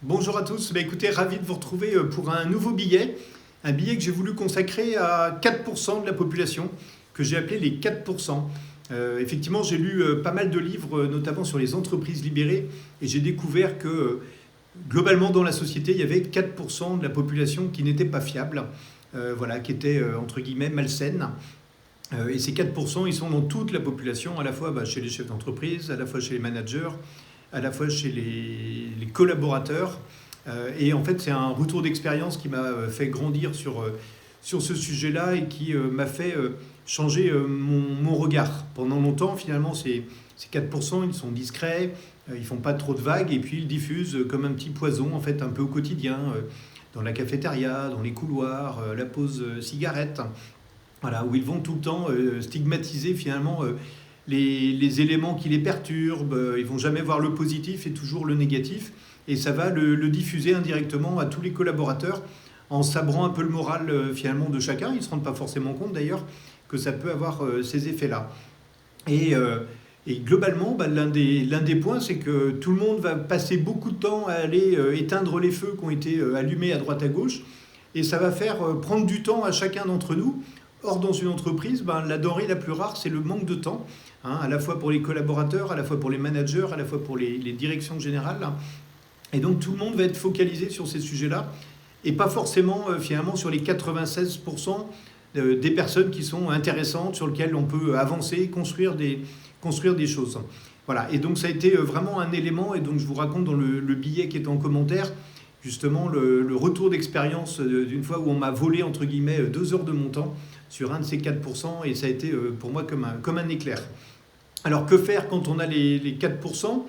Bonjour à tous, écoutez, ravi de vous retrouver pour un nouveau billet. Un billet que j'ai voulu consacrer à 4% de la population, que j'ai appelé les 4%. Effectivement, j'ai lu pas mal de livres, notamment sur les entreprises libérées, et j'ai découvert que globalement dans la société, il y avait 4% de la population qui n'était pas fiable, voilà, qui était entre guillemets malsaine. Et ces 4%, ils sont dans toute la population, à la fois chez les chefs d'entreprise, à la fois chez les managers, à la fois chez les collaborateurs. Et en fait, c'est un retour d'expérience qui m'a fait grandir sur ce sujet-là et qui m'a fait changer mon regard. Pendant longtemps, finalement, ces 4%, ils sont discrets, ils font pas trop de vagues et puis ils diffusent comme un petit poison, en fait, un peu au quotidien, dans la cafétéria, dans les couloirs, la pause cigarette. Voilà, où ils vont tout le temps stigmatiser finalement les éléments qui les perturbent. Ils vont jamais voir le positif et toujours le négatif. Et ça va le diffuser indirectement à tous les collaborateurs en sabrant un peu le moral finalement de chacun. Ils ne se rendent pas forcément compte d'ailleurs que ça peut avoir ces effets-là. Et globalement, l'un des points, c'est que tout le monde va passer beaucoup de temps à aller éteindre les feux qui ont été allumés à droite à gauche. Et ça va faire prendre du temps à chacun d'entre nous. Or, dans une entreprise, la denrée la plus rare, c'est le manque de temps, hein, à la fois pour les collaborateurs, à la fois pour les managers, à la fois pour les directions générales. Et donc, tout le monde va être focalisé sur ces sujets-là, et pas forcément, finalement, sur les 96% des personnes qui sont intéressantes, sur lesquelles on peut avancer, construire des choses. Voilà, et donc ça a été vraiment un élément, et donc je vous raconte dans le billet qui est en commentaire, justement le retour d'expérience d'une fois où on m'a volé, entre guillemets, 2 heures de mon temps sur un de ces 4%, et ça a été pour moi comme un éclair. Alors que faire quand on a les 4%?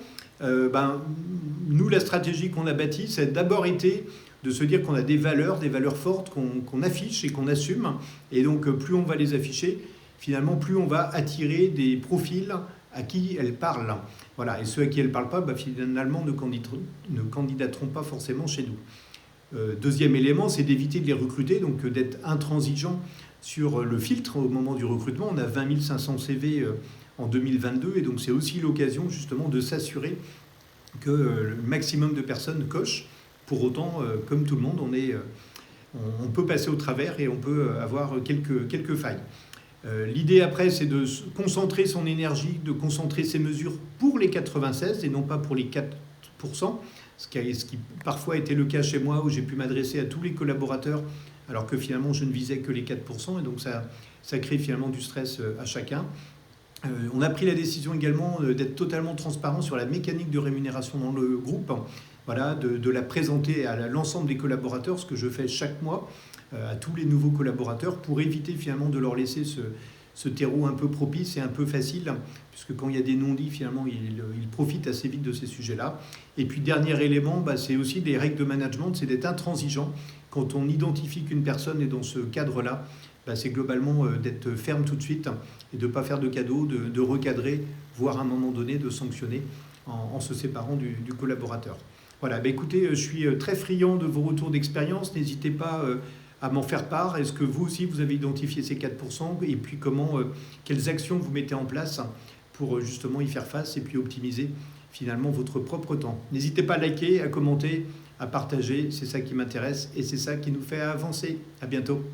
Nous, la stratégie qu'on a bâtie, ça a d'abord été de se dire qu'on a des valeurs fortes qu'on affiche et qu'on assume, et donc plus on va les afficher, finalement plus on va attirer des profils à qui elles parlent. Voilà. Et ceux à qui elles ne parlent pas, finalement ne candidateront pas forcément chez nous. Deuxième élément, c'est d'éviter de les recruter, donc d'être intransigeant sur le filtre au moment du recrutement. On a 20 500 CV en 2022, et donc c'est aussi l'occasion justement de s'assurer que le maximum de personnes cochent. Pour autant, comme tout le monde, on peut passer au travers et on peut avoir quelques failles. L'idée après, c'est de concentrer son énergie, de concentrer ses mesures pour les 96 et non pas pour les 4%, ce qui parfois était le cas chez moi, où j'ai pu m'adresser à tous les collaborateurs alors que finalement je ne visais que les 4%, et donc ça crée finalement du stress à chacun. On a pris la décision également d'être totalement transparent sur la mécanique de rémunération dans le groupe, voilà, de la présenter à l'ensemble des collaborateurs, ce que je fais chaque mois à tous les nouveaux collaborateurs, pour éviter finalement de leur laisser ce terreau un peu propice et un peu facile, puisque quand il y a des non-dits, finalement, ils profitent assez vite de ces sujets-là. Et puis, dernier élément, c'est aussi des règles de management, c'est d'être intransigeant. Quand on identifie qu'une personne est dans ce cadre-là, c'est globalement d'être ferme tout de suite et de ne pas faire de cadeaux, de recadrer, voire à un moment donné de sanctionner en se séparant du collaborateur. Voilà, écoutez, je suis très friand de vos retours d'expérience. N'hésitez pas à m'en faire part. Est-ce que vous aussi, vous avez identifié ces 4%? Et puis, quelles actions vous mettez en place pour justement y faire face et puis optimiser finalement votre propre temps? N'hésitez pas à liker, à commenter, à partager. C'est ça qui m'intéresse et c'est ça qui nous fait avancer. À bientôt.